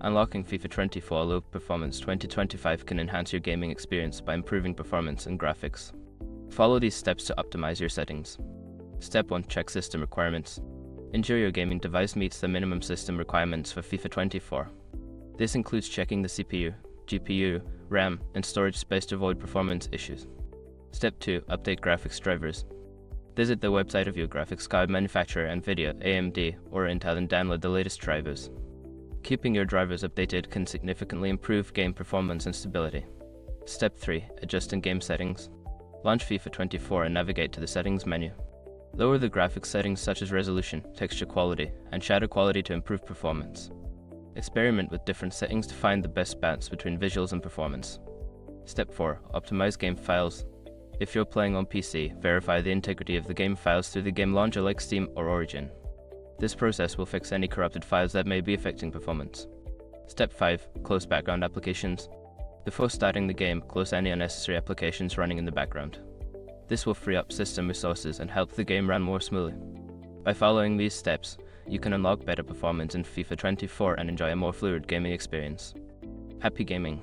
Unlocking FIFA 24 Low Performance 2025 can enhance your gaming experience by improving performance and graphics. Follow these steps to optimize your settings. Step 1. Check system requirements. Ensure your gaming device meets the minimum system requirements for FIFA 24. This includes checking the CPU, GPU, RAM, and storage space to avoid performance issues. Step 2. Update graphics drivers. Visit the website of your graphics card manufacturer, NVIDIA, AMD, or Intel, and download the latest drivers. Keeping your drivers updated can significantly improve game performance and stability. Step 3. Adjusting game settings. Launch FIFA 24 and navigate to the settings menu. Lower the graphics settings such as resolution, texture quality, and shadow quality to improve performance. Experiment with different settings to find the best balance between visuals and performance. Step 4. Optimize game files. If you're playing on PC, verify the integrity of the game files through the game launcher like Steam or Origin. This process will fix any corrupted files that may be affecting performance. Step 5. Close background applications. Before starting the game, close any unnecessary applications running in the background. This will free up system resources and help the game run more smoothly. By following these steps, you can unlock better performance in FIFA 24 and enjoy a more fluid gaming experience. Happy gaming!